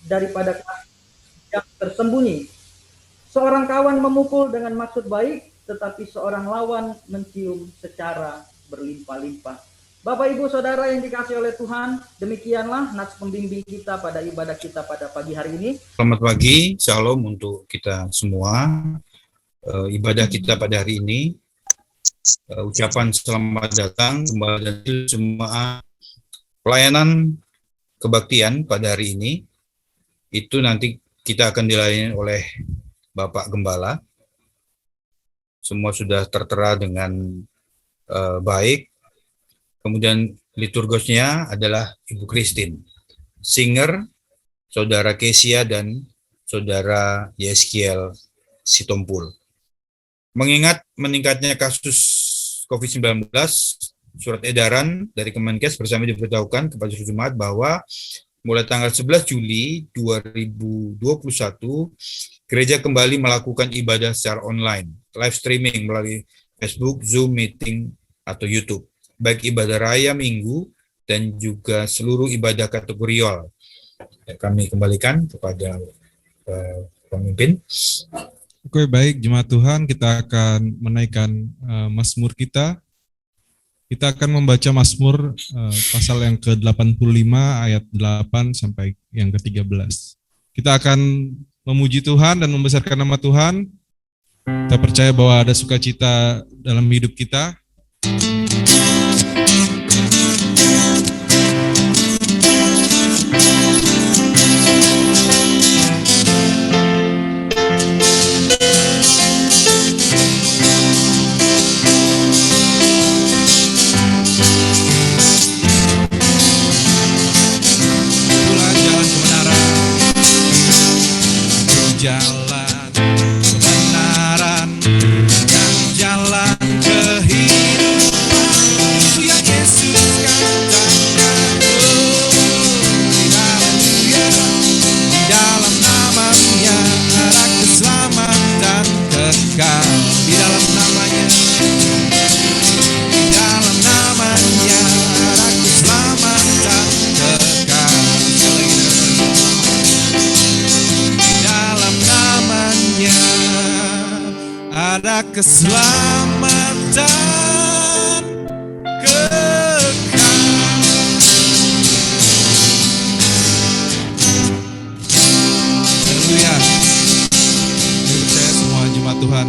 Daripada yang tersembunyi. Seorang kawan memukul dengan maksud baik, tetapi seorang lawan mencium secara berlimpah-limpah. Bapak, Ibu, Saudara yang dikasihi oleh Tuhan, demikianlah nats pembimbing kita pada ibadah kita pada pagi hari ini. Selamat pagi, shalom untuk kita semua. Ibadah kita pada hari ini, ucapan selamat datang kembali dari semua pelayanan kebaktian pada hari ini. Itu nanti kita akan dilayani oleh Bapak Gembala. Semua sudah tertera dengan baik. Kemudian liturgosnya adalah Ibu Christine, singer, Saudara Kesia dan Saudara Yeskiel Sitompul. Mengingat meningkatnya kasus COVID-19, surat edaran dari Kemenkes bersama diberitahukan kepada seluruh jemaat bahwa mulai tanggal 11 Juli 2021, gereja kembali melakukan ibadah secara online, live streaming melalui Facebook, Zoom, Meeting, atau YouTube, baik ibadah raya minggu dan juga seluruh ibadah kategorial. Kami kembalikan kepada pemimpin. Oke, baik jemaat Tuhan, kita akan menaikkan Mazmur kita. Kita akan membaca Mazmur pasal yang ke-85 ayat 8 sampai yang ke-13. Kita akan memuji Tuhan dan membesarkan nama Tuhan. Kita percaya bahwa ada sukacita dalam hidup kita. Jalan kebenaran dan jalan kehidupan, itu yang Yesus katakan. Haleluya, di dalam namanya ada keselamatan kekal. Di dalam namanya, di dalam namanya ada keselamatan kekal. Ada keselamatan kekal. Haleluya. Mari percaya semua jemaat Tuhan.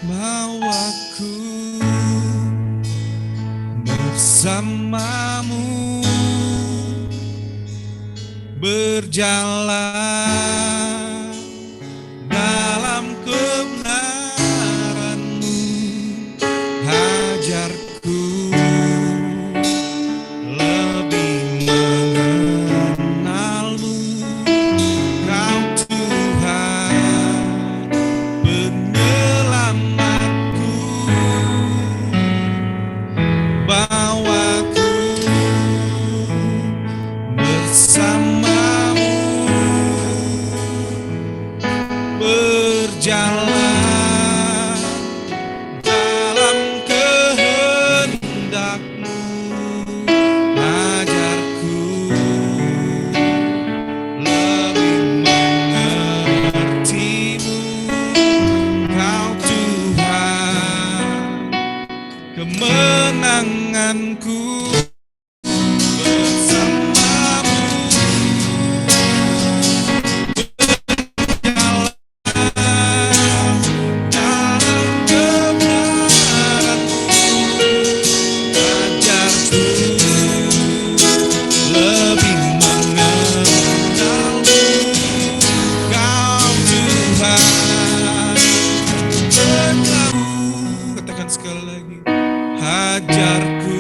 Bawaku bersamamu, berjalan dalam kebenaran-Mu, ajarku lebih mengenal-Mu, Kau Tuhan penyelamatku. Bawaku bersamamu, berjalan dalam kehendak-Mu, ajarku lebih mengerti-Mu, Kau Tuhan kemenanganku. Katakan sekali lagi, ajarku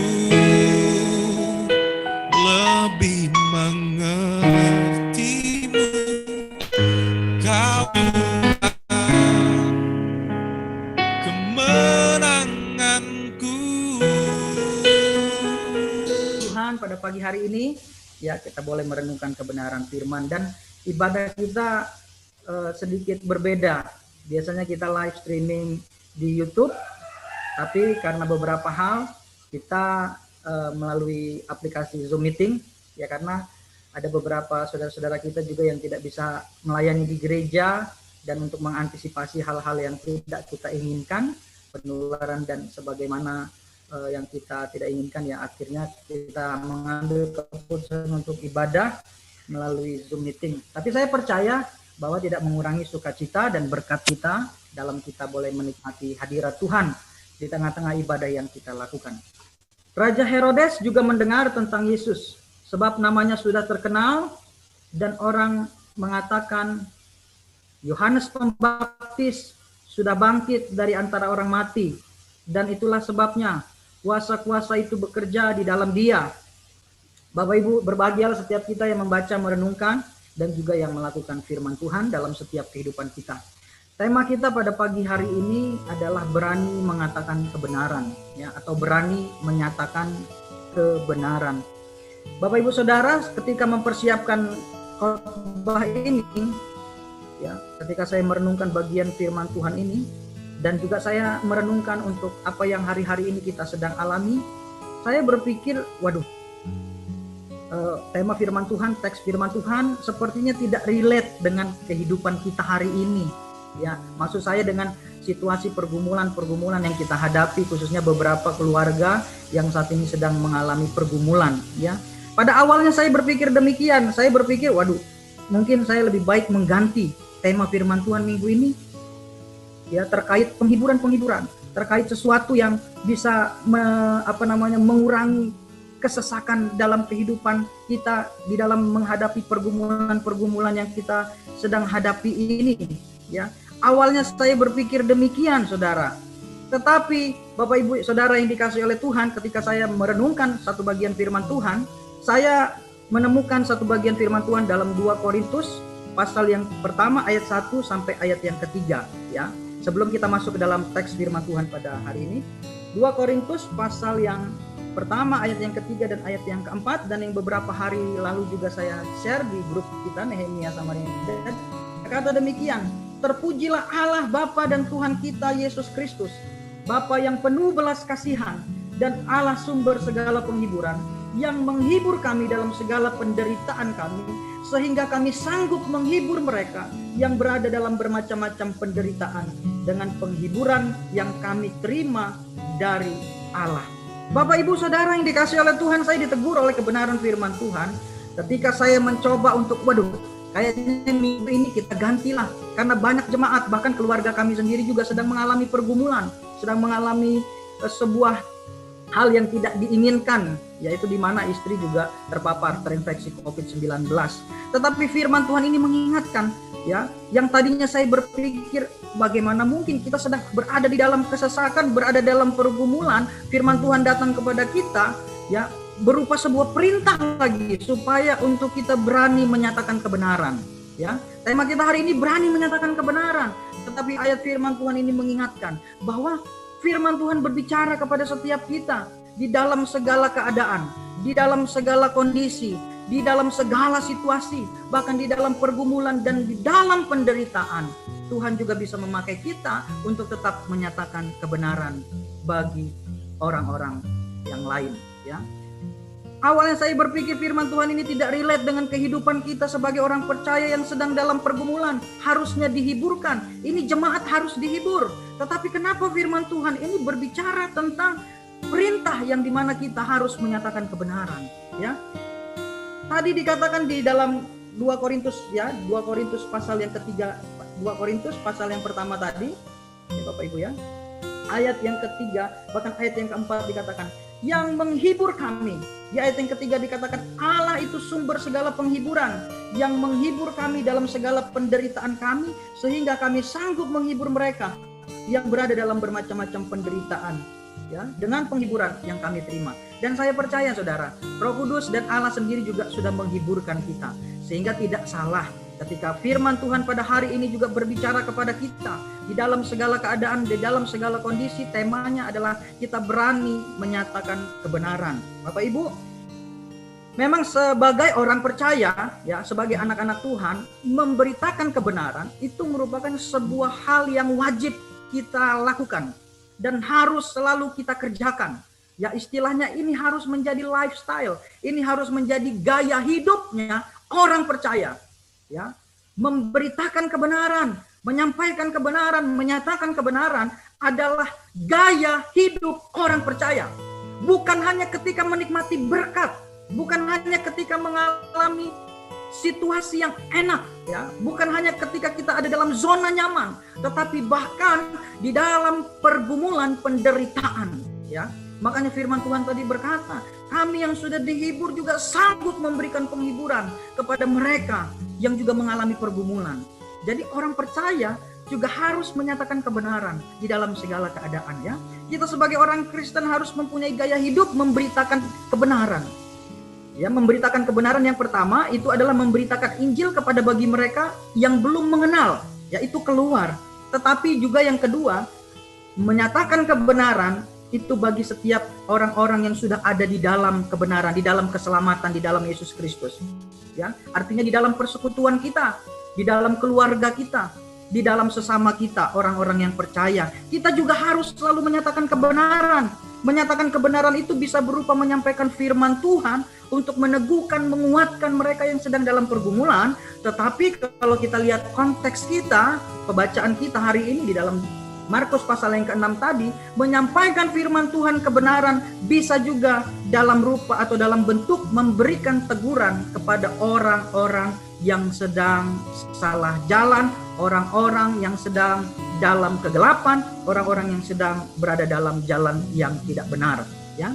lebih mengerti-Mu, Kau Tuhan kemenanganku. Tuhan pada pagi hari ini. Ya, kita boleh merenungkan kebenaran firman, dan ibadah kita sedikit berbeda. Biasanya kita live streaming di YouTube, tapi karena beberapa hal kita melalui aplikasi Zoom Meeting, ya, karena ada beberapa saudara-saudara kita juga yang tidak bisa melayani di gereja, dan untuk mengantisipasi hal-hal yang tidak kita inginkan, penularan dan sebagaimana yang kita tidak inginkan, ya akhirnya kita mengambil keputusan untuk ibadah melalui Zoom Meeting. Tapi saya percaya bahwa tidak mengurangi sukacita dan berkat kita dalam kita boleh menikmati hadirat Tuhan di tengah-tengah ibadah yang kita lakukan. Raja Herodes juga mendengar tentang Yesus, sebab namanya sudah terkenal, dan orang mengatakan Yohanes Pembaptis sudah bangkit dari antara orang mati, dan itulah sebabnya kuasa-kuasa itu bekerja di dalam dia. Bapak Ibu, berbahagialah setiap kita yang membaca, merenungkan, dan juga yang melakukan firman Tuhan dalam setiap kehidupan kita. Tema kita pada pagi hari ini adalah berani mengatakan kebenaran, ya, atau berani menyatakan kebenaran. Bapak Ibu Saudara, ketika mempersiapkan khotbah ini, ya, ketika saya merenungkan bagian firman Tuhan ini, dan juga saya merenungkan untuk apa yang hari-hari ini kita sedang alami, saya berpikir, waduh, tema firman Tuhan, teks firman Tuhan sepertinya tidak relate dengan kehidupan kita hari ini. Ya, maksud saya dengan situasi pergumulan-pergumulan yang kita hadapi, khususnya beberapa keluarga yang saat ini sedang mengalami pergumulan. Ya, pada awalnya saya berpikir demikian. Saya berpikir, waduh, mungkin saya lebih baik mengganti tema firman Tuhan minggu ini, ya, terkait penghiburan-penghiburan, terkait sesuatu yang bisa mengurangi kesesakan dalam kehidupan kita di dalam menghadapi pergumulan-pergumulan yang kita sedang hadapi ini. Ya, awalnya saya berpikir demikian, saudara. Tetapi Bapak Ibu Saudara yang dikasihi oleh Tuhan, ketika saya merenungkan satu bagian firman Tuhan, saya menemukan satu bagian firman Tuhan dalam 2 Korintus pasal yang pertama ayat 1 sampai ayat yang ketiga. Ya, sebelum kita masuk ke dalam teks firman Tuhan pada hari ini, 2 Korintus pasal yang pertama ayat yang ketiga dan ayat yang keempat, dan yang beberapa hari lalu juga saya share di grup kita Nehemia Samarinda. Kata demikian, terpujilah Allah Bapa dan Tuhan kita Yesus Kristus, Bapa yang penuh belas kasihan dan Allah sumber segala penghiburan, yang menghibur kami dalam segala penderitaan kami, sehingga kami sanggup menghibur mereka yang berada dalam bermacam-macam penderitaan dengan penghiburan yang kami terima dari Allah. Bapak Ibu Saudara yang dikasihi oleh Tuhan, saya ditegur oleh kebenaran firman Tuhan ketika saya mencoba untuk, waduh, kayaknya minggu ini kita gantilah, karena banyak jemaat, bahkan keluarga kami sendiri juga sedang mengalami pergumulan, sedang mengalami sebuah hal yang tidak diinginkan, yaitu di mana istri juga terinfeksi COVID-19. Tetapi firman Tuhan ini mengingatkan, ya, yang tadinya saya berpikir bagaimana mungkin kita sedang berada di dalam kesesakan, berada dalam pergumulan, firman Tuhan datang kepada kita, ya, berupa sebuah perintah lagi supaya untuk kita berani menyatakan kebenaran. Ya, tema kita hari ini berani menyatakan kebenaran. Tetapi ayat firman Tuhan ini mengingatkan bahwa firman Tuhan berbicara kepada setiap kita di dalam segala keadaan, di dalam segala kondisi, di dalam segala situasi, bahkan di dalam pergumulan dan di dalam penderitaan. Tuhan juga bisa memakai kita untuk tetap menyatakan kebenaran bagi orang-orang yang lain. Ya, awalnya saya berpikir firman Tuhan ini tidak relate dengan kehidupan kita sebagai orang percaya yang sedang dalam pergumulan, harusnya dihiburkan. Ini jemaat harus dihibur. Tetapi kenapa firman Tuhan ini berbicara tentang perintah yang dimana kita harus menyatakan kebenaran? Ya, tadi dikatakan di dalam 2 Korintus, ya, 2 Korintus pasal yang ketiga, 2 Korintus pasal yang pertama tadi, ya Bapak Ibu ya, ayat yang ketiga, bahkan ayat yang keempat dikatakan, yang menghibur kami. Di ayat yang ketiga dikatakan, Allah itu sumber segala penghiburan, yang menghibur kami dalam segala penderitaan kami, sehingga kami sanggup menghibur mereka yang berada dalam bermacam-macam penderitaan, ya, dengan penghiburan yang kami terima. Dan saya percaya saudara, Roh Kudus dan Allah sendiri juga sudah menghiburkan kita, sehingga tidak salah ketika firman Tuhan pada hari ini juga berbicara kepada kita di dalam segala keadaan, di dalam segala kondisi. Temanya adalah kita berani menyatakan kebenaran. Bapak Ibu, Memang sebagai orang percaya, ya, sebagai anak-anak Tuhan, memberitakan kebenaran itu merupakan sebuah hal yang wajib kita lakukan dan harus selalu kita kerjakan. Ya, istilahnya ini harus menjadi lifestyle, ini harus menjadi gaya hidupnya orang percaya. Ya, memberitakan kebenaran, menyampaikan kebenaran, menyatakan kebenaran adalah gaya hidup orang percaya. Bukan hanya ketika menikmati berkat, bukan hanya ketika mengalami situasi yang enak, ya, bukan hanya ketika kita ada dalam zona nyaman, tetapi bahkan di dalam pergumulan penderitaan, ya. Makanya firman Tuhan tadi berkata, kami yang sudah dihibur juga sanggup memberikan penghiburan kepada mereka yang juga mengalami pergumulan. Jadi orang percaya juga harus menyatakan kebenaran di dalam segala keadaan, ya. Kita sebagai orang Kristen harus mempunyai gaya hidup memberitakan kebenaran. Ya, memberitakan kebenaran yang pertama itu adalah memberitakan Injil kepada bagi mereka yang belum mengenal, yaitu keluar. Tetapi juga yang kedua, menyatakan kebenaran itu bagi setiap orang-orang yang sudah ada di dalam kebenaran, di dalam keselamatan, di dalam Yesus Kristus. Ya, artinya di dalam persekutuan kita, di dalam keluarga kita, di dalam sesama kita, orang-orang yang percaya. Kita juga harus selalu menyatakan kebenaran. Menyatakan kebenaran itu bisa berupa menyampaikan firman Tuhan untuk meneguhkan, menguatkan mereka yang sedang dalam pergumulan. Tetapi kalau kita lihat konteks kita, pembacaan kita hari ini di dalam Markus pasal yang ke-6 tadi, menyampaikan firman Tuhan kebenaran bisa juga dalam rupa atau dalam bentuk memberikan teguran kepada orang-orang yang sedang salah jalan, orang-orang yang sedang dalam kegelapan, orang-orang yang sedang berada dalam jalan yang tidak benar, ya.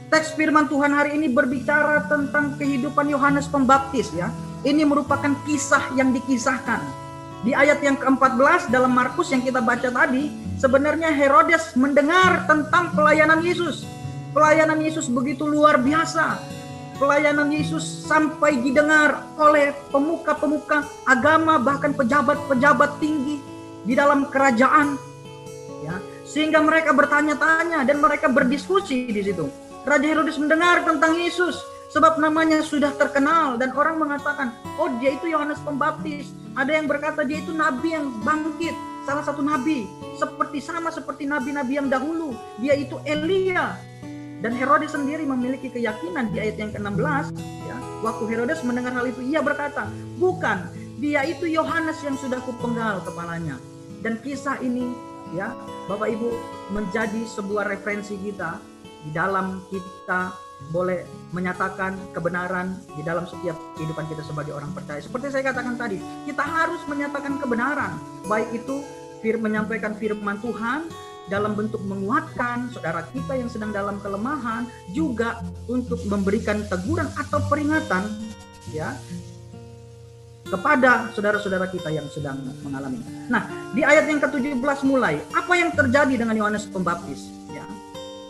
Teks firman Tuhan hari ini berbicara tentang kehidupan Yohanes Pembaptis, ya. Ini merupakan kisah yang dikisahkan. Di ayat yang ke-14 dalam Markus yang kita baca tadi, sebenarnya Herodes mendengar tentang pelayanan Yesus. Pelayanan Yesus begitu luar biasa. Pelayanan Yesus sampai didengar oleh pemuka-pemuka agama, bahkan pejabat-pejabat tinggi di dalam kerajaan, ya, sehingga mereka bertanya-tanya dan mereka berdiskusi di situ. Raja Herodes mendengar tentang Yesus sebab namanya sudah terkenal dan orang mengatakan, oh dia itu Yohanes Pembaptis. Ada yang berkata dia itu nabi yang bangkit, salah satu nabi, seperti nabi-nabi yang dahulu. Dia itu Elia. Dan Herodes sendiri memiliki keyakinan di ayat yang ke-16, ya, waktu Herodes mendengar hal itu, ia berkata, bukan, dia itu Yohanes yang sudah kupenggal kepalanya. Dan kisah ini, ya, Bapak Ibu, menjadi sebuah referensi kita di dalam kita boleh menyatakan kebenaran di dalam setiap kehidupan kita sebagai orang percaya. Seperti saya katakan tadi, kita harus menyatakan kebenaran, baik itu menyampaikan firman Tuhan dalam bentuk menguatkan saudara kita yang sedang dalam kelemahan, juga untuk memberikan teguran atau peringatan, ya, kepada saudara-saudara kita yang sedang mengalami. Nah, di ayat yang ke-17 mulai, apa yang terjadi dengan Yohanes Pembaptis, ya?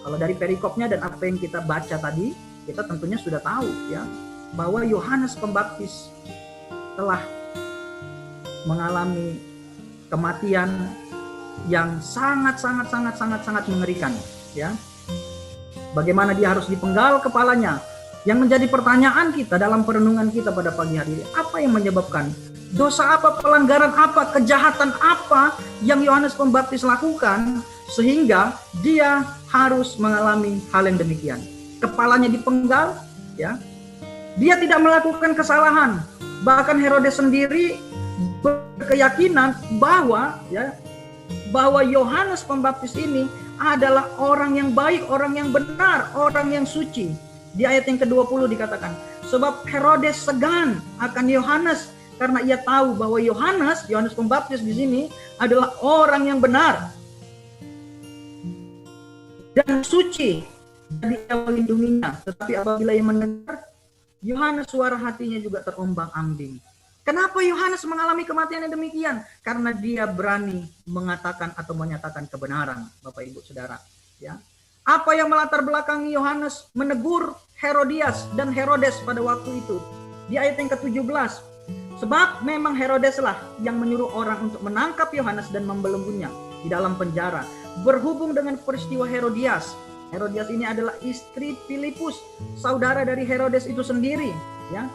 Kalau dari perikopnya dan apa yang kita baca tadi, kita tentunya sudah tahu, ya, bahwa Yohanes Pembaptis telah mengalami kematian yang sangat mengerikan, ya. Bagaimana dia harus dipenggal kepalanya. Yang menjadi pertanyaan kita dalam perenungan kita pada pagi hari ini, apa yang menyebabkan? Dosa apa, pelanggaran apa, kejahatan apa yang Yohanes Pembaptis lakukan sehingga dia harus mengalami hal yang demikian? Kepalanya dipenggal, ya. Dia tidak melakukan kesalahan. Bahkan Herodes sendiri berkeyakinan bahwa, ya, bahwa Yohanes Pembaptis ini adalah orang yang baik, orang yang benar, orang yang suci. Di ayat yang ke-20 dikatakan, sebab Herodes segan akan Yohanes karena ia tahu bahwa Yohanes Pembaptis di sini adalah orang yang benar dan suci, jadi ia melindunginya. Tetapi apabila ia mendengar Yohanes, suara hatinya juga terombang-ambing. Kenapa Yohanes mengalami kematian yang demikian? Karena dia berani mengatakan atau menyatakan kebenaran, Bapak Ibu Saudara, ya. Apa yang melatar belakangi Yohanes menegur Herodias dan Herodes pada waktu itu? Di ayat yang ke-17, sebab memang Herodeslah yang menyuruh orang untuk menangkap Yohanes dan membelenggunya di dalam penjara. Berhubung dengan peristiwa Herodias, Herodias ini adalah istri Filipus, saudara dari Herodes itu sendiri, ya.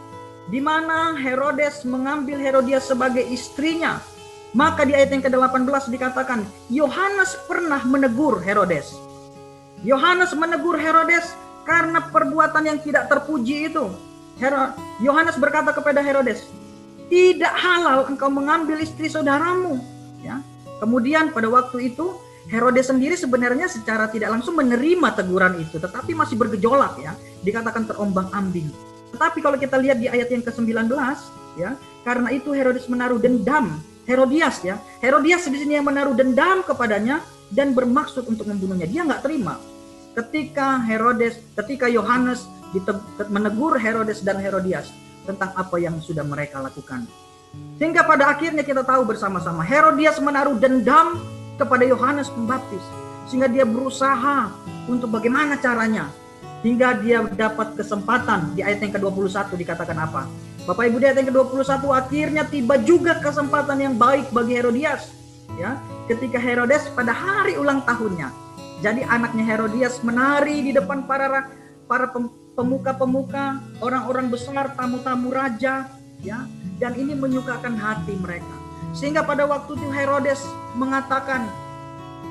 Di mana Herodes mengambil Herodias sebagai istrinya. Maka di ayat yang ke-18 dikatakan, Yohanes pernah menegur Herodes. Yohanes menegur Herodes karena perbuatan yang tidak terpuji itu. Yohanes berkata kepada Herodes, tidak halal engkau mengambil istri saudaramu. Ya. Kemudian pada waktu itu Herodes sendiri sebenarnya secara tidak langsung menerima teguran itu, tetapi masih bergejolak, ya. Dikatakan terombang-ambing. Tetapi kalau kita lihat di ayat yang ke-19, ya, karena itu Herodes menaruh dendam. Herodias, ya. Herodias di sini yang menaruh dendam kepadanya dan bermaksud untuk membunuhnya. Dia nggak terima. Ketika Yohanes menegur Herodes dan Herodias tentang apa yang sudah mereka lakukan. Sehingga pada akhirnya kita tahu bersama-sama Herodias menaruh dendam kepada Yohanes Pembaptis. Sehingga dia berusaha untuk bagaimana caranya. Hingga dia dapat kesempatan. Di ayat yang ke-21 dikatakan apa? Bapak Ibu, di ayat yang ke-21 akhirnya tiba juga kesempatan yang baik bagi Herodias. Ya, ketika Herodes pada hari ulang tahunnya. Jadi anaknya Herodias menari di depan para pemuka-pemuka, orang-orang besar, tamu-tamu raja, ya, dan ini menyukakan hati mereka. Sehingga pada waktu itu Herodes mengatakan,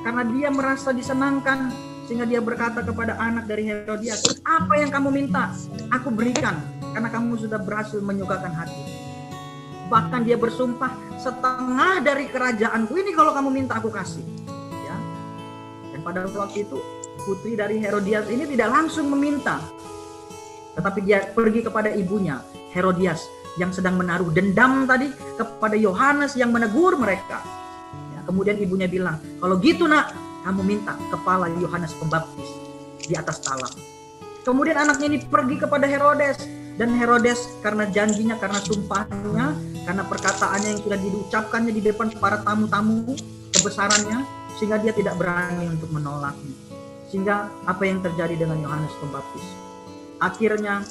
karena dia merasa disenangkan, sehingga dia berkata kepada anak dari Herodias, apa yang kamu minta, aku berikan, karena kamu sudah berhasil menyukakan hati. Bahkan dia bersumpah, setengah dari kerajaanku ini kalau kamu minta aku kasih. Ya. Dan pada waktu itu putri dari Herodias ini tidak langsung meminta, tetapi dia pergi kepada ibunya Herodias yang sedang menaruh dendam tadi kepada Yohanes yang menegur mereka. Ya, kemudian ibunya bilang, kalau gitu nak, kamu minta kepala Yohanes Pembaptis di atas talam. Kemudian anaknya ini pergi kepada Herodes, dan Herodes karena janjinya, karena sumpahnya, karena perkataannya yang sudah diucapkannya di depan para tamu-tamu kebesarannya, sehingga dia tidak berani untuk menolaknya. Sehingga apa yang terjadi dengan Yohanes Pembaptis? Akhirnya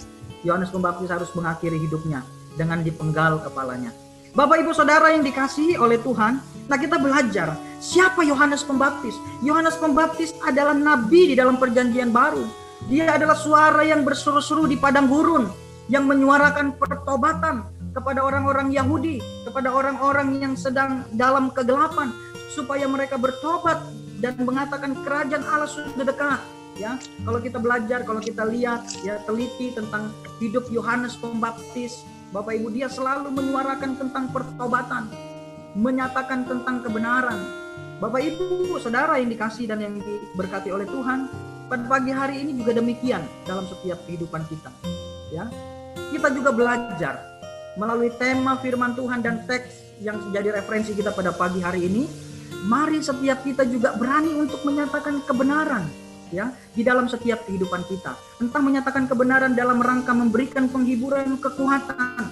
Yohanes Pembaptis harus mengakhiri hidupnya dengan dipenggal kepalanya. Bapak Ibu Saudara yang dikasihi oleh Tuhan, nah kita belajar siapa Yohanes Pembaptis. Yohanes Pembaptis adalah nabi di dalam perjanjian baru. Dia adalah suara yang berseru-seru di padang gurun, yang menyuarakan pertobatan kepada orang-orang Yahudi, kepada orang-orang yang sedang dalam kegelapan, supaya mereka bertobat dan mengatakan kerajaan Allah sudah dekat. Ya, kalau kita belajar, kalau kita lihat, ya, teliti tentang hidup Yohanes Pembaptis, Bapak Ibu, dia selalu menyuarakan tentang pertobatan, menyatakan tentang kebenaran. Bapak Ibu Saudara yang dikasihi dan yang diberkati oleh Tuhan, pada pagi hari ini juga demikian dalam setiap kehidupan kita. Ya, kita juga belajar melalui tema firman Tuhan dan teks yang menjadi referensi kita pada pagi hari ini. Mari setiap kita juga berani untuk menyatakan kebenaran, ya, di dalam setiap kehidupan kita. Entah menyatakan kebenaran dalam rangka memberikan penghiburan, kekuatan,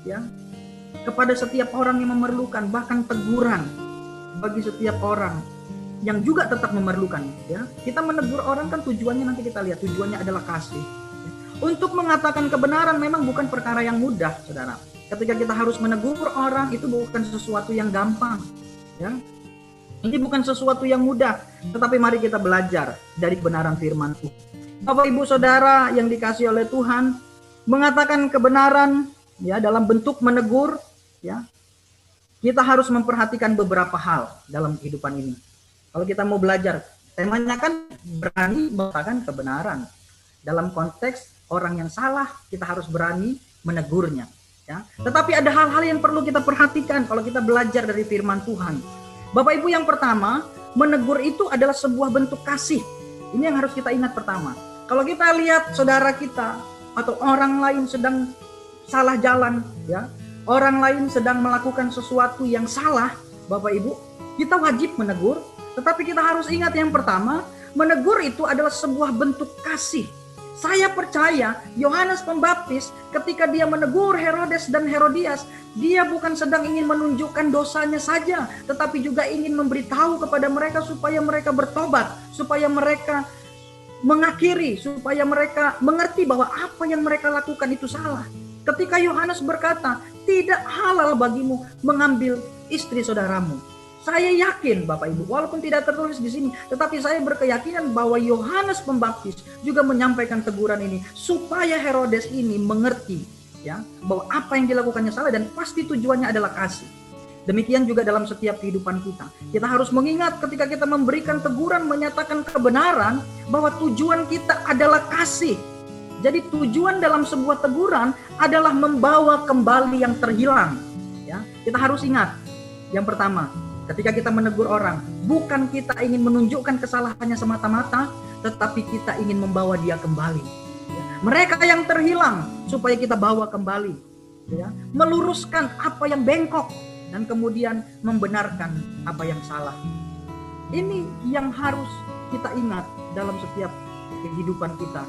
ya, kepada setiap orang yang memerlukan, bahkan teguran bagi setiap orang yang juga tetap memerlukan, ya. Kita menegur orang kan tujuannya, nanti kita lihat tujuannya adalah kasih. Untuk mengatakan kebenaran memang bukan perkara yang mudah, Saudara. Ketika kita harus menegur orang, itu bukan sesuatu yang gampang, ya. Ini bukan sesuatu yang mudah, tetapi mari kita belajar dari kebenaran firman Tuhan. Bapak Ibu Saudara yang dikasihi oleh Tuhan, mengatakan kebenaran, ya, dalam bentuk menegur, ya, kita harus memperhatikan beberapa hal dalam kehidupan ini. Kalau kita mau belajar, temanya kan berani mengatakan kebenaran. Dalam konteks orang yang salah, kita harus berani menegurnya. Ya. Tetapi ada hal-hal yang perlu kita perhatikan kalau kita belajar dari firman Tuhan. Bapak Ibu, yang pertama, menegur itu adalah sebuah bentuk kasih. Ini yang harus kita ingat pertama. Kalau kita lihat saudara kita atau orang lain sedang salah jalan, ya, orang lain sedang melakukan sesuatu yang salah, Bapak Ibu, kita wajib menegur. Tetapi kita harus ingat yang pertama, menegur itu adalah sebuah bentuk kasih. Saya percaya Yohanes Pembaptis ketika dia menegur Herodes dan Herodias, dia bukan sedang ingin menunjukkan dosanya saja, tetapi juga ingin memberitahu kepada mereka supaya mereka bertobat, supaya mereka mengakhiri, supaya mereka mengerti bahwa apa yang mereka lakukan itu salah. Ketika Yohanes berkata, tidak halal bagimu mengambil istri saudaramu. Saya yakin Bapak Ibu, walaupun tidak tertulis di sini, tetapi saya berkeyakinan bahwa Yohanes Pembaptis juga menyampaikan teguran ini supaya Herodes ini mengerti, ya, bahwa apa yang dilakukannya salah dan pasti tujuannya adalah kasih. Demikian juga dalam setiap kehidupan kita. Kita harus mengingat ketika kita memberikan teguran, menyatakan kebenaran, bahwa tujuan kita adalah kasih. Jadi tujuan dalam sebuah teguran adalah membawa kembali yang terhilang. Ya, kita harus ingat, yang pertama, ketika kita menegur orang, bukan kita ingin menunjukkan kesalahannya semata-mata, tetapi kita ingin membawa dia kembali. Ya, mereka yang terhilang supaya kita bawa kembali. Ya, meluruskan apa yang bengkok dan kemudian membenarkan apa yang salah. Ini yang harus kita ingat dalam setiap kehidupan kita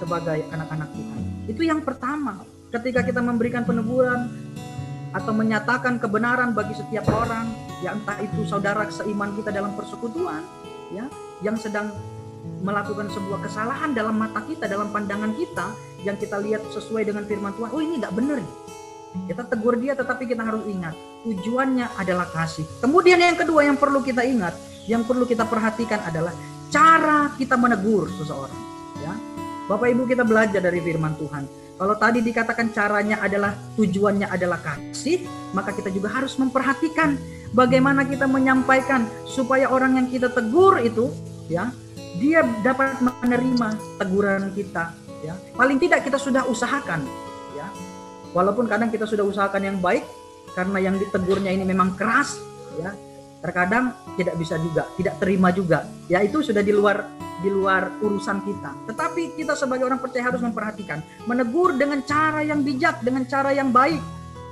sebagai anak-anak Tuhan. Itu yang pertama, ketika kita memberikan peneguran atau menyatakan kebenaran bagi setiap orang, ya entah itu saudara seiman kita dalam persekutuan, ya, yang sedang melakukan sebuah kesalahan dalam mata kita, dalam pandangan kita, yang kita lihat sesuai dengan firman Tuhan, oh ini nggak benar. Kita tegur dia, tetapi kita harus ingat, tujuannya adalah kasih. Kemudian yang kedua yang perlu kita ingat, yang perlu kita perhatikan adalah cara kita menegur seseorang. Ya, Bapak Ibu, kita belajar dari firman Tuhan. Kalau tadi dikatakan caranya adalah, tujuannya adalah kasih, maka kita juga harus memperhatikan bagaimana kita menyampaikan supaya orang yang kita tegur itu, ya, dia dapat menerima teguran kita. Ya, paling tidak kita sudah usahakan. Ya, walaupun kadang kita sudah usahakan yang baik, karena yang ditegurnya ini memang keras, ya, terkadang tidak bisa juga, tidak terima juga. Ya, itu sudah di luar urusan kita. Tetapi kita sebagai orang percaya harus memperhatikan, menegur dengan cara yang bijak, dengan cara yang baik.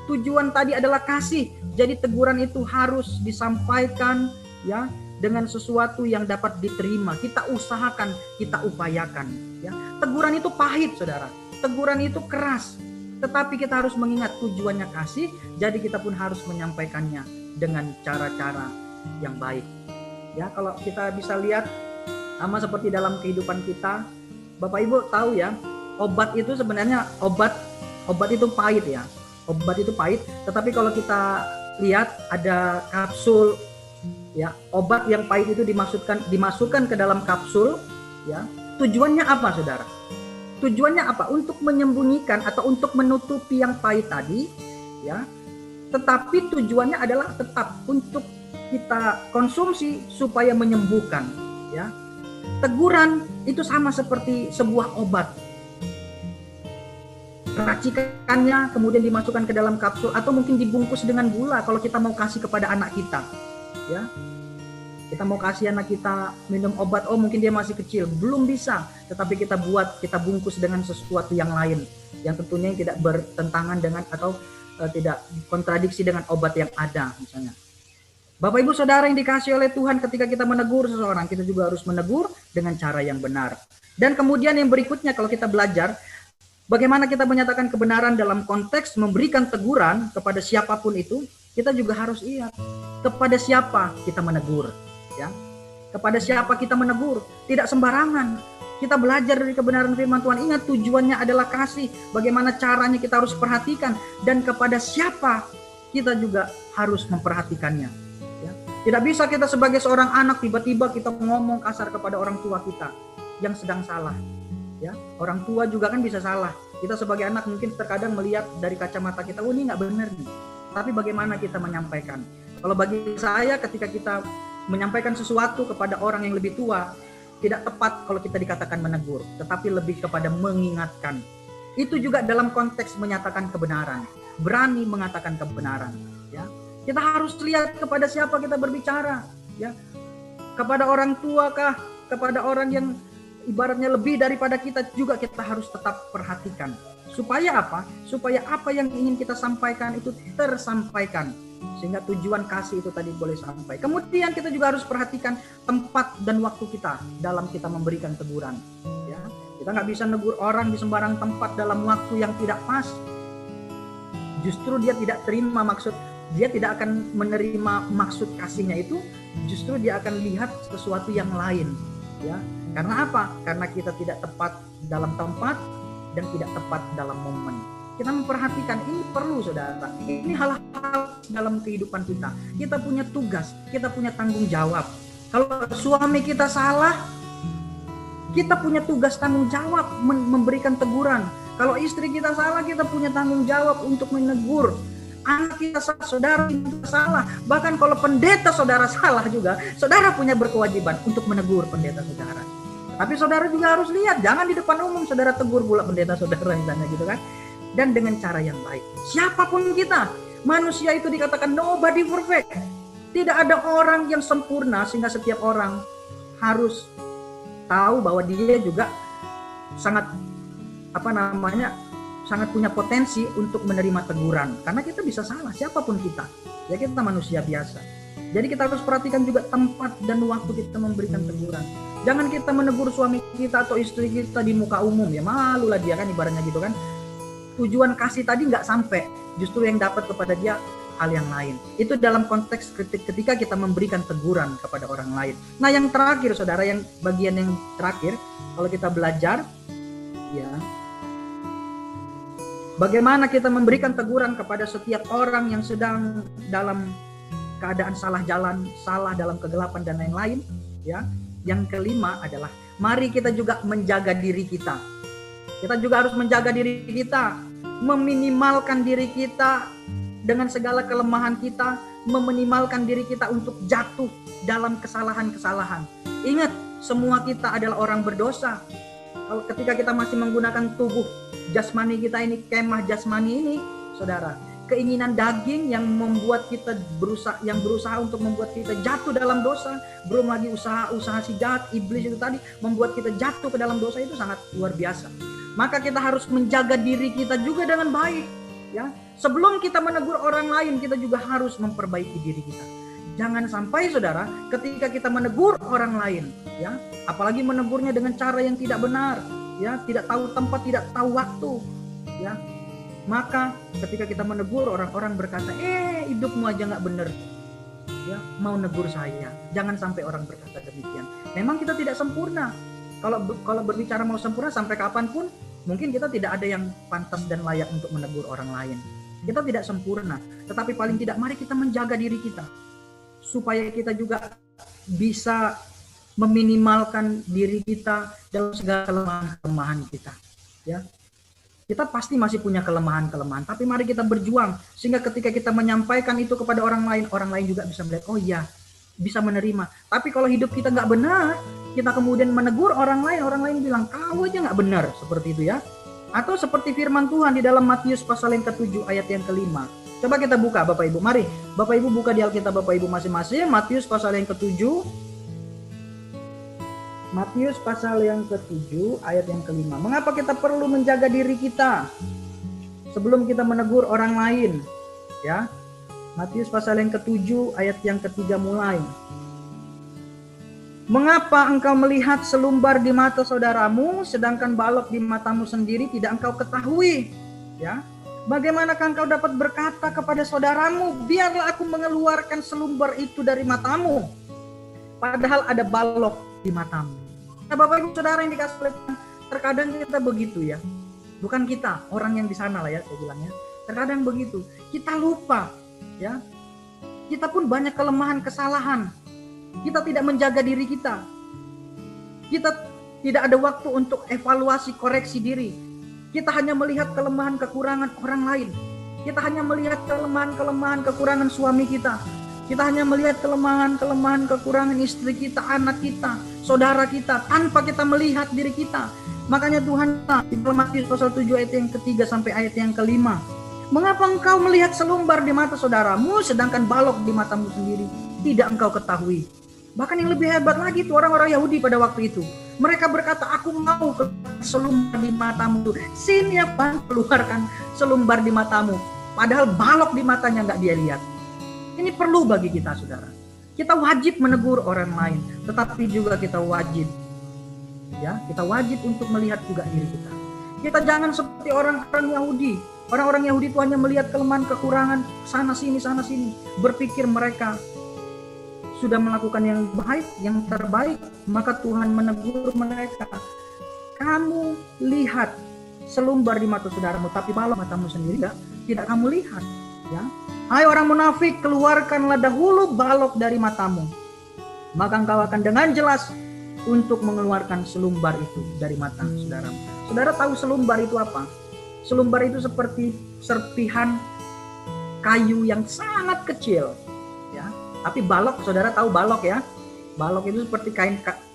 Tujuan tadi adalah kasih. Jadi teguran itu harus disampaikan, ya, dengan sesuatu yang dapat diterima. Kita usahakan, kita upayakan, ya. Teguran itu pahit, Saudara. Teguran itu keras. Tetapi kita harus mengingat tujuannya kasih, jadi kita pun harus menyampaikannya dengan cara-cara yang baik. Ya, kalau kita bisa lihat sama seperti dalam kehidupan kita, Bapak Ibu tahu ya, obat itu sebenarnya obat itu pahit ya. Obat itu pahit, tetapi kalau kita lihat ada kapsul, ya, obat yang pahit itu dimasukkan ke dalam kapsul, ya. Tujuannya apa, Saudara? Tujuannya apa? Untuk menyembunyikan atau untuk menutupi yang pahit tadi, ya. Tetapi tujuannya adalah tetap untuk kita konsumsi supaya menyembuhkan, ya. Teguran itu sama seperti sebuah obat. Racikannya kemudian dimasukkan ke dalam kapsul atau mungkin dibungkus dengan gula kalau kita mau kasih kepada anak kita, ya. Kita mau kasih anak kita minum obat, oh mungkin dia masih kecil, belum bisa, tetapi kita bungkus dengan sesuatu yang lain yang tentunya tidak bertentangan dengan atau tidak kontradiksi dengan obat yang ada misalnya. Bapak Ibu Saudara yang dikasihi oleh Tuhan, ketika kita menegur seseorang, kita juga harus menegur dengan cara yang benar. Dan kemudian yang berikutnya, kalau kita belajar bagaimana kita menyatakan kebenaran dalam konteks memberikan teguran kepada siapapun itu, kita juga harus ingat kepada siapa kita menegur, ya. Kepada siapa kita menegur, tidak sembarangan. Kita belajar dari kebenaran firman Tuhan, ingat tujuannya adalah kasih. Bagaimana caranya kita harus perhatikan, dan kepada siapa kita juga harus memperhatikannya. Tidak bisa kita sebagai seorang anak tiba-tiba kita ngomong kasar kepada orang tua kita yang sedang salah. Ya, orang tua juga kan bisa salah. Kita sebagai anak mungkin terkadang melihat dari kacamata kita, oh ini nggak benar nih. Tapi bagaimana kita menyampaikan? Kalau bagi saya, ketika kita menyampaikan sesuatu kepada orang yang lebih tua, tidak tepat kalau kita dikatakan menegur, tetapi lebih kepada mengingatkan. Itu juga dalam konteks menyatakan kebenaran, berani mengatakan kebenaran. Ya. Kita harus lihat kepada siapa kita berbicara, ya. Kepada orang tua kah, kepada orang yang ibaratnya lebih daripada kita juga kita harus tetap perhatikan. Supaya apa? Supaya apa yang ingin kita sampaikan itu tersampaikan. Sehingga tujuan kasih itu tadi boleh sampai. Kemudian kita juga harus perhatikan tempat dan waktu kita dalam kita memberikan teguran. Ya. Kita nggak bisa negur orang di sembarang tempat dalam waktu yang tidak pas. Justru dia tidak terima maksud, dia tidak akan menerima maksud kasihnya itu, justru dia akan lihat sesuatu yang lain, ya. Karena apa? Karena kita tidak tepat dalam tempat dan tidak tepat dalam momen. Kita memperhatikan, ini perlu saudara. Ini hal-hal dalam kehidupan kita. Kita punya tugas, kita punya tanggung jawab. Kalau suami kita salah, kita punya tugas tanggung jawab memberikan teguran. Kalau istri kita salah, kita punya tanggung jawab untuk menegur. Anak kita salah, saudara kita salah. Bahkan kalau pendeta saudara salah juga, saudara punya berkewajiban untuk menegur pendeta saudara. Tapi saudara juga harus lihat, jangan di depan umum saudara tegur pula pendeta saudara misalnya gitu kan. Dan dengan cara yang baik. Siapapun kita, manusia itu dikatakan nobody perfect. Tidak ada orang yang sempurna sehingga setiap orang harus tahu bahwa dia juga sangat sangat punya potensi untuk menerima teguran. Karena kita bisa salah, siapapun kita. Ya kita manusia biasa. Jadi kita harus perhatikan juga tempat dan waktu kita memberikan teguran. Jangan kita menegur suami kita atau istri kita di muka umum, ya malu lah dia kan ibaratnya gitu kan. Tujuan kasih tadi nggak sampai, justru yang dapat kepada dia hal yang lain. Itu dalam konteks ketika kita memberikan teguran kepada orang lain. Nah yang terakhir saudara, yang bagian yang terakhir, kalau kita belajar, ya, bagaimana kita memberikan teguran kepada setiap orang yang sedang dalam keadaan salah jalan, salah dalam kegelapan dan lain-lain, ya. Yang kelima adalah, mari kita juga menjaga diri kita. Kita juga harus menjaga diri kita, meminimalkan diri kita dengan segala kelemahan kita, meminimalkan diri kita untuk jatuh dalam kesalahan-kesalahan. Ingat, semua kita adalah orang berdosa. Kalau ketika kita masih menggunakan tubuh jasmani kita ini, kemah jasmani ini, saudara, keinginan daging yang membuat kita berusaha untuk membuat kita jatuh dalam dosa, belum lagi usaha si jahat, iblis itu tadi membuat kita jatuh ke dalam dosa, itu sangat luar biasa. Maka kita harus menjaga diri kita juga dengan baik, ya. Sebelum kita menegur orang lain, kita juga harus memperbaiki diri kita. Jangan sampai saudara, ketika kita menegur orang lain, ya, apalagi menegurnya dengan cara yang tidak benar, ya, tidak tahu tempat, tidak tahu waktu, ya. Maka ketika kita menegur, orang-orang berkata, hidupmu aja nggak benar, ya, mau negur saya. Jangan sampai orang berkata demikian. Memang kita tidak sempurna. Kalau berbicara mau sempurna sampai kapanpun, mungkin kita tidak ada yang pantas dan layak untuk menegur orang lain. Kita tidak sempurna, tetapi paling tidak mari kita menjaga diri kita, supaya kita juga bisa meminimalkan diri kita dalam segala kelemahan kita, ya. Kita pasti masih punya kelemahan-kelemahan, tapi mari kita berjuang sehingga ketika kita menyampaikan itu kepada orang lain juga bisa melihat, oh iya, bisa menerima. Tapi kalau hidup kita nggak benar, kita kemudian menegur orang lain bilang, kau aja nggak benar, seperti itu ya. Atau seperti firman Tuhan di dalam Matius pasal yang ke-7 ayat yang ke-5. Coba kita buka Bapak Ibu, mari Bapak Ibu buka di Alkitab Bapak Ibu masing-masing, Matius pasal yang ke-7. Matius pasal yang ke-7 ayat yang ke-5. Mengapa kita perlu menjaga diri kita sebelum kita menegur orang lain? Ya. Matius pasal yang ke-7 ayat yang ke-3 mulai. Mengapa engkau melihat selumbar di mata saudaramu sedangkan balok di matamu sendiri tidak engkau ketahui? Ya. Bagaimanakah engkau dapat berkata kepada saudaramu, biarlah aku mengeluarkan selumbar itu dari matamu, padahal ada balok di matamu. Nah, Bapak Ibu Saudara yang dikasih oleh Tuhan, terkadang kita begitu ya. Bukan kita, orang yang di sana lah ya saya bilangnya. Terkadang begitu. Kita lupa ya. Kita pun banyak kelemahan, kesalahan. Kita tidak menjaga diri kita. Kita tidak ada waktu untuk evaluasi, koreksi diri. Kita hanya melihat kelemahan, kekurangan orang lain. Kita hanya melihat kelemahan, kekurangan suami kita. Kita hanya melihat kelemahan, kekurangan istri kita, anak kita, saudara kita, tanpa kita melihat diri kita. Makanya Tuhan di dalam Matius pasal 7 ayat yang ke-3 sampai ayat yang ke-5. Mengapa engkau melihat selumbar di mata saudaramu, sedangkan balok di matamu sendiri tidak engkau ketahui? Bahkan yang lebih hebat lagi itu orang-orang Yahudi pada waktu itu. Mereka berkata, aku mau selumbar di matamu. Sini apa? Keluarkan selumbar di matamu. Padahal balok di matanya nggak dia lihat. Ini perlu bagi kita, saudara. Kita wajib menegur orang lain, tetapi juga kita wajib untuk melihat juga diri kita. Kita jangan seperti orang-orang Yahudi. Orang-orang Yahudi itu hanya melihat kelemahan, kekurangan sana sini. Berpikir mereka sudah melakukan yang baik, yang terbaik, maka Tuhan menegur mereka. Kamu lihat selumbar di mata saudaramu, tapi balok matamu sendiri tidak kamu lihat. Ya, hai orang munafik, keluarkanlah dahulu balok dari matamu, maka engkau akan dengan jelas untuk mengeluarkan selumbar itu dari mata saudaramu. Saudara tahu selumbar itu apa? Selumbar itu seperti serpihan kayu yang sangat kecil, ya. Tapi balok, saudara tahu balok ya? Balok itu seperti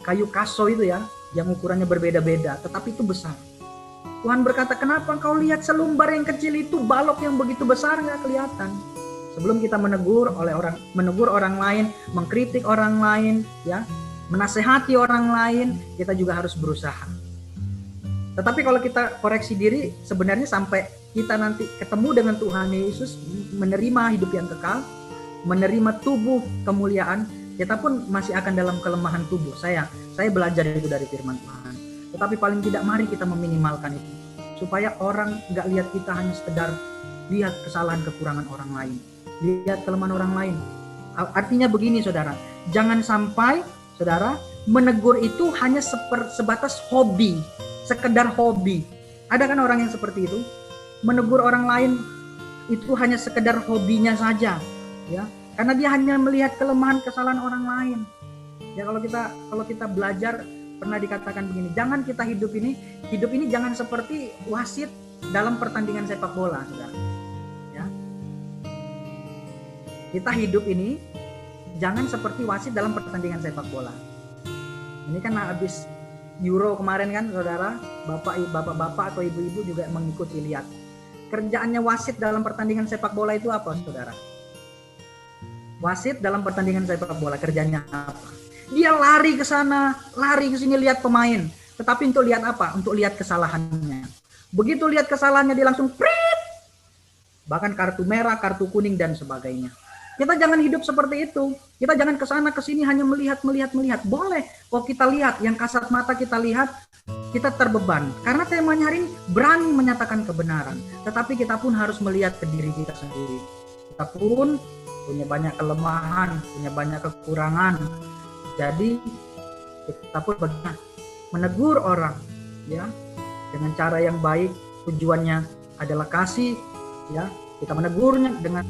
kayu kaso itu ya, yang ukurannya berbeda-beda, tetapi itu besar. Tuhan berkata, kenapa engkau lihat selumbar yang kecil itu, balok yang begitu besar nggak kelihatan? Sebelum kita menegur orang lain, mengkritik orang lain, ya, menasehati orang lain, kita juga harus berusaha. Tetapi kalau kita koreksi diri, sebenarnya sampai kita nanti ketemu dengan Tuhan Yesus, menerima hidup yang kekal, menerima tubuh kemuliaan, kita pun masih akan dalam kelemahan tubuh. Saya belajar itu dari firman Tuhan. Tetapi paling tidak mari kita meminimalkan itu, supaya orang nggak lihat kita hanya sekedar lihat kesalahan kekurangan orang lain, lihat kelemahan orang lain. Artinya begini saudara, jangan sampai saudara menegur itu hanya sebatas hobi, sekedar hobi. Ada kan orang yang seperti itu, menegur orang lain itu hanya sekedar hobinya saja, ya, karena dia hanya melihat kelemahan kesalahan orang lain. Ya, kalau kita belajar, pernah dikatakan begini, jangan kita hidup ini jangan seperti wasit dalam pertandingan sepak bola, saudara. Ya, kita hidup ini jangan seperti wasit dalam pertandingan sepak bola. Ini kan habis Euro kemarin kan, saudara, bapak-bapak atau ibu-ibu juga mengikuti lihat. Kerjaannya wasit dalam pertandingan sepak bola itu apa, saudara? Wasit dalam pertandingan sepak bola kerjanya apa? Dia lari ke sana, lari ke sini lihat pemain. Tetapi untuk lihat apa? Untuk lihat kesalahannya. Begitu lihat kesalahannya dia langsung prit. Bahkan kartu merah, kartu kuning dan sebagainya. Kita jangan hidup seperti itu. Kita jangan ke sana ke sini hanya melihat. Boleh. Kalau kita lihat yang kasat mata kita lihat, kita terbeban. Karena temanya hari ini berani menyatakan kebenaran. Tetapi kita pun harus melihat ke diri kita sendiri. Kita pun punya banyak kelemahan, punya banyak kekurangan. Jadi kita pun bagaimana menegur orang, ya, dengan cara yang baik. Tujuannya adalah kasih, ya. Kita menegurnya dengan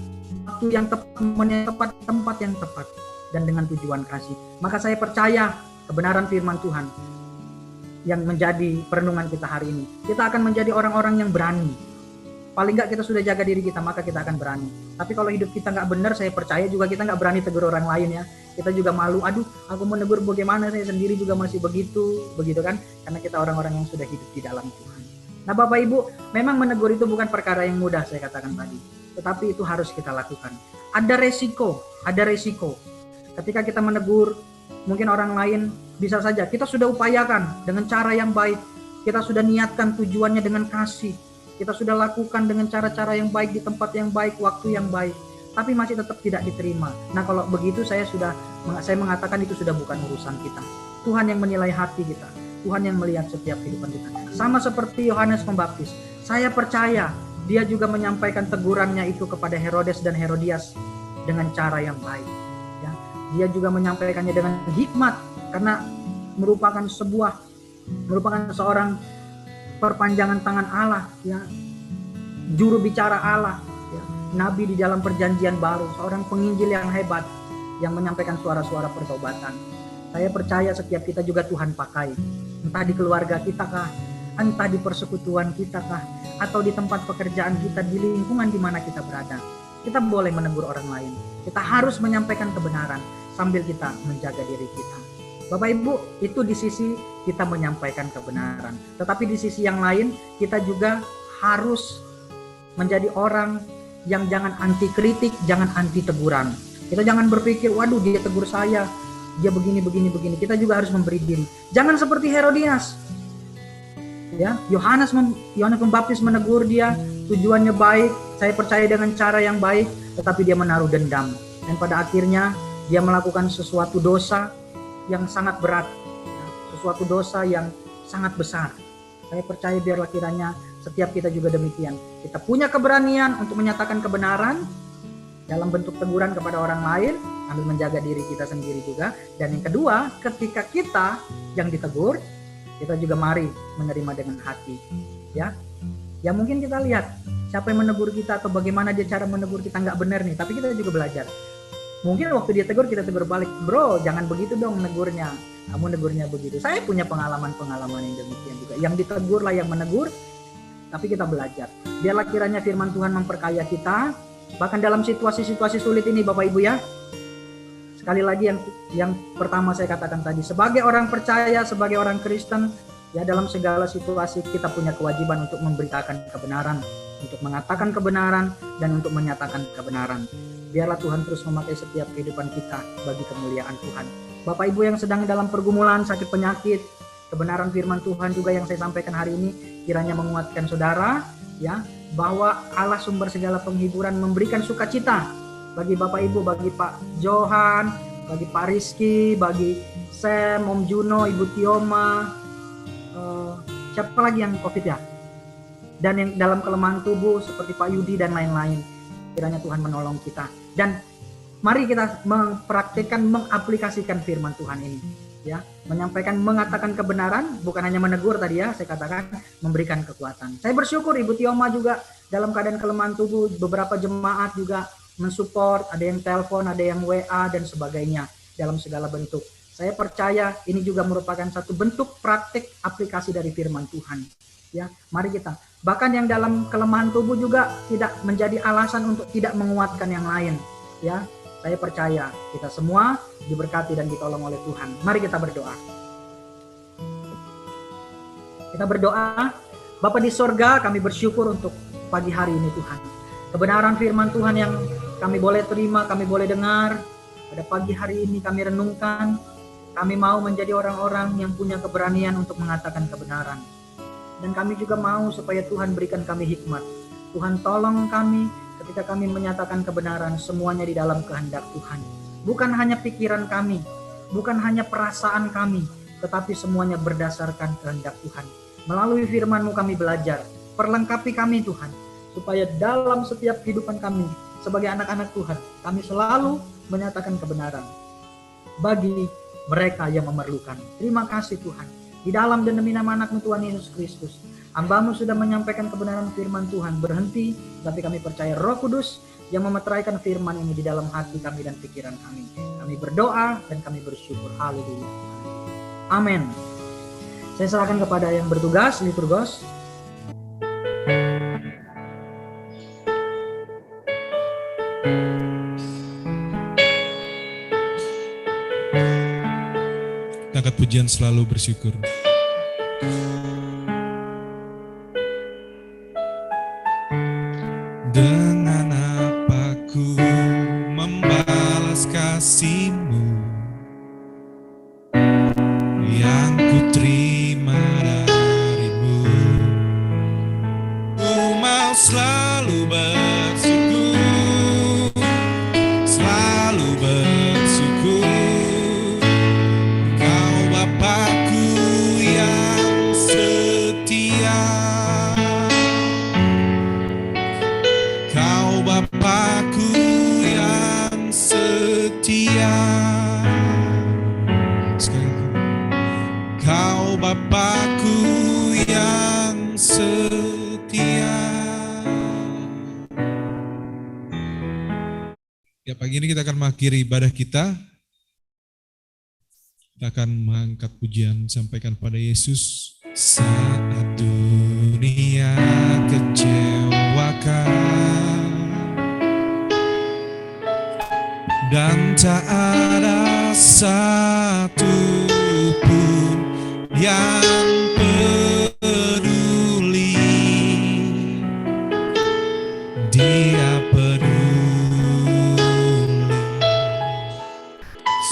waktu yang tepat, tempat yang tepat, dan dengan tujuan kasih. Maka saya percaya kebenaran firman Tuhan yang menjadi perenungan kita hari ini. Kita akan menjadi orang-orang yang berani. Paling nggak kita sudah jaga diri kita, maka kita akan berani. Tapi kalau hidup kita nggak benar, saya percaya juga kita nggak berani tegur orang lain, ya. Kita juga malu, aduh aku menegur bagaimana, saya sendiri juga masih begitu kan. Karena kita orang-orang yang sudah hidup di dalam Tuhan. Nah Bapak Ibu, memang menegur itu bukan perkara yang mudah, saya katakan tadi. Tetapi itu harus kita lakukan. Ada resiko. Ketika kita menegur, mungkin orang lain bisa saja kita sudah upayakan dengan cara yang baik. Kita sudah niatkan tujuannya dengan kasih. Kita sudah lakukan dengan cara-cara yang baik, di tempat yang baik, waktu yang baik, tapi masih tetap tidak diterima. Nah kalau begitu saya mengatakan itu sudah bukan urusan kita. Tuhan yang menilai hati kita, Tuhan yang melihat setiap kehidupan kita. Sama seperti Yohanes Pembaptis, saya percaya dia juga menyampaikan tegurannya itu kepada Herodes dan Herodias dengan cara yang baik. Ya, dia juga menyampaikannya dengan hikmat, karena merupakan seorang perpanjangan tangan Allah, ya, juru bicara Allah, ya, nabi di dalam perjanjian baru, seorang penginjil yang hebat yang menyampaikan suara-suara pertobatan. Saya percaya setiap kita juga Tuhan pakai, entah di keluarga kita kah, entah di persekutuan kita kah, atau di tempat pekerjaan kita, di lingkungan di mana kita berada. Kita boleh menegur orang lain. Kita harus menyampaikan kebenaran sambil kita menjaga diri kita. Bapak Ibu, itu di sisi kita menyampaikan kebenaran. Tetapi di sisi yang lain, kita juga harus menjadi orang yang jangan anti kritik, jangan anti teguran. Kita jangan berpikir, waduh dia tegur saya, dia begini. Kita juga harus memberi diri. Jangan seperti Herodias. Ya, Yohanes Pembaptis menegur dia, tujuannya baik, saya percaya dengan cara yang baik, tetapi dia menaruh dendam. Dan pada akhirnya dia melakukan sesuatu dosa yang sangat berat, sesuatu dosa yang sangat besar. Saya percaya biarlah kiranya setiap kita juga demikian. Kita punya keberanian untuk menyatakan kebenaran dalam bentuk teguran kepada orang lain, sambil menjaga diri kita sendiri juga. Dan yang kedua, ketika kita yang ditegur, kita juga mari menerima dengan hati. Ya, Ya mungkin kita lihat siapa yang menegur kita atau bagaimana dia cara menegur kita nggak benar nih, tapi kita juga belajar. Mungkin waktu dia tegur, kita tegur balik, bro jangan begitu dong negurnya, kamu negurnya begitu. Saya punya pengalaman-pengalaman yang demikian juga. Yang ditegur lah yang menegur, tapi kita belajar. Biarlah kiranya firman Tuhan memperkaya kita, bahkan dalam situasi-situasi sulit ini Bapak Ibu ya. Sekali lagi yang pertama saya katakan tadi, sebagai orang percaya, sebagai orang Kristen, ya dalam segala situasi kita punya kewajiban untuk memberitakan kebenaran, untuk mengatakan kebenaran, dan untuk menyatakan kebenaran. Biarlah Tuhan terus memakai setiap kehidupan kita bagi kemuliaan Tuhan. Bapak Ibu yang sedang dalam pergumulan, sakit penyakit, kebenaran firman Tuhan juga yang saya sampaikan hari ini kiranya menguatkan saudara, ya, bahwa Allah sumber segala penghiburan memberikan sukacita bagi Bapak Ibu, bagi Pak Johan, bagi Pak Rizky, bagi Sam, Om Juno, Ibu Tioma, siapa lagi yang COVID ya? Dan yang dalam kelemahan tubuh seperti Pak Yudi dan lain-lain. Kiranya Tuhan menolong kita. Dan mari kita mempraktikkan, mengaplikasikan firman Tuhan ini. Ya, menyampaikan, mengatakan kebenaran, bukan hanya menegur tadi ya, saya katakan memberikan kekuatan. Saya bersyukur Ibu Tioma juga dalam keadaan kelemahan tubuh, beberapa jemaat juga mensupport, ada yang telepon, ada yang WA dan sebagainya dalam segala bentuk. Saya percaya ini juga merupakan satu bentuk praktik aplikasi dari firman Tuhan. Ya, mari kita. Bahkan yang dalam kelemahan tubuh juga tidak menjadi alasan untuk tidak menguatkan yang lain. Ya, saya percaya kita semua diberkati dan ditolong oleh Tuhan. Mari kita berdoa. Kita berdoa. Bapa di sorga, kami bersyukur untuk pagi hari ini Tuhan. Kebenaran firman Tuhan yang kami boleh terima, kami boleh dengar. Pada pagi hari ini kami renungkan. Kami mau menjadi orang-orang yang punya keberanian untuk mengatakan kebenaran. Dan kami juga mau supaya Tuhan berikan kami hikmat. Tuhan tolong kami ketika kami menyatakan kebenaran, semuanya di dalam kehendak Tuhan. Bukan hanya pikiran kami, bukan hanya perasaan kami, tetapi semuanya berdasarkan kehendak Tuhan. Melalui firman-Mu kami belajar, perlengkapi kami Tuhan, supaya dalam setiap kehidupan kami sebagai anak-anak Tuhan, kami selalu menyatakan kebenaran bagi mereka yang memerlukan. Terima kasih Tuhan. Di dalam dan demi nama anak-Mu Tuhan Yesus Kristus, hamba-Mu sudah menyampaikan kebenaran firman Tuhan. Berhenti, tapi kami percaya Roh Kudus yang memeteraikan firman ini di dalam hati kami dan pikiran kami. Kami berdoa dan kami bersyukur. Haleluya. Amin. Saya serahkan kepada yang bertugas, liturgos. Angkat pujian selalu bersyukur. Dengan apa ku membalas kasih-Mu yang ku terima dari-Mu. Ku mau selalu bersyukur, selalu bersyukur. Bapakku yang setia, Kau Bapakku yang setia. Kau Bapakku yang setia. Ya, pagi ini kita akan mengakhiri ibadah kita. Kita akan mengangkat pujian sampaikan pada Yesus. Saat dunia kecewakan dan tak ada satu pun yang peduli, Dia peduli.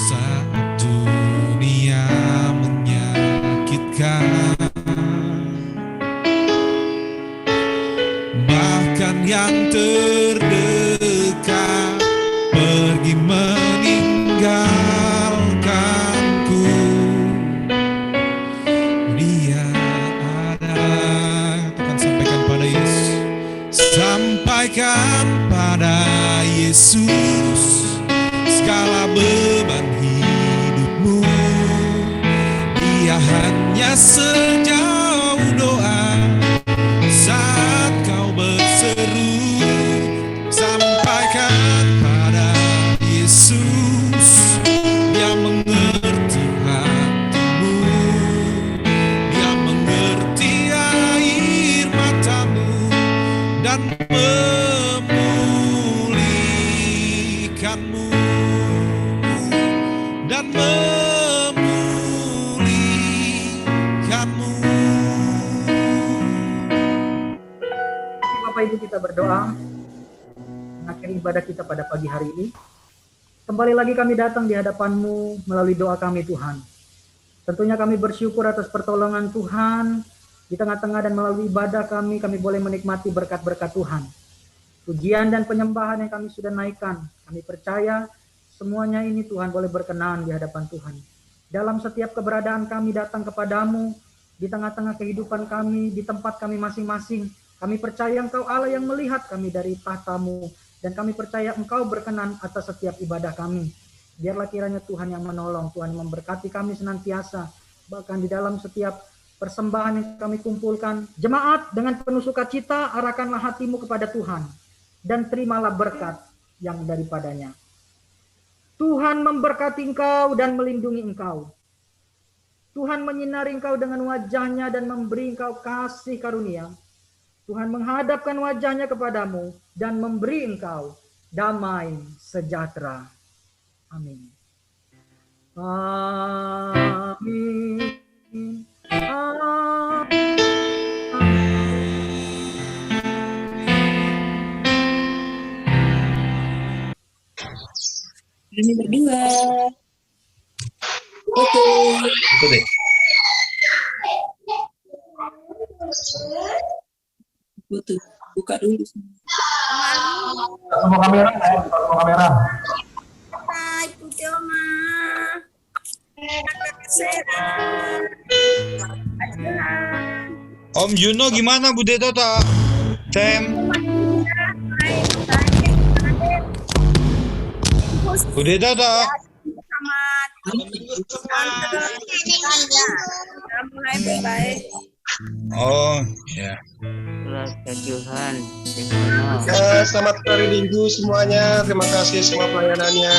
Saat dunia menyakitkan, bahkan yang terdekat pergi meninggalkanku, Dia ada. Katakan, sampaikan pada Yesus. Sampaikan pada Yesus segala beban hidupmu. Dia hanya sejauh doa saat Bapak Ibu kita berdoa mengakhiri ibadah kita pada pagi hari ini. Kembali lagi kami datang di hadapan-Mu melalui doa kami Tuhan. Tentunya kami bersyukur atas pertolongan Tuhan. Di tengah-tengah dan melalui ibadah kami boleh menikmati berkat-berkat Tuhan. Pujian dan penyembahan yang kami sudah naikkan, kami percaya semuanya ini Tuhan boleh berkenan di hadapan Tuhan. Dalam setiap keberadaan kami datang kepadamu, di tengah-tengah kehidupan kami, di tempat kami masing-masing, kami percaya Engkau Allah yang melihat kami dari tahta-Mu, dan kami percaya Engkau berkenan atas setiap ibadah kami. Biarlah kiranya Tuhan yang menolong, Tuhan yang memberkati kami senantiasa, bahkan di dalam setiap persembahan yang kami kumpulkan. Jemaat dengan penuh sukacita, arahkanlah hatimu kepada Tuhan, dan terimalah berkat yang daripadanya. Tuhan memberkati engkau dan melindungi engkau. Tuhan menyinari engkau dengan wajah-Nya dan memberi engkau kasih karunia. Tuhan menghadapkan wajah-Nya kepadamu dan memberi engkau damai sejahtera. Amin. Amin. Amin. Kami berdua. Oke. Itu deh. Butuh. Buka dulu. Semua kamera, semua kamera. Hai, Putih Oma. Om Juno gimana Bu Deto tak? Sam? Bu Deto tak? Mulai baik-baik. Oh, ya. Tuhan. Selamat hari Minggu semuanya. Terima kasih semua pelayanannya.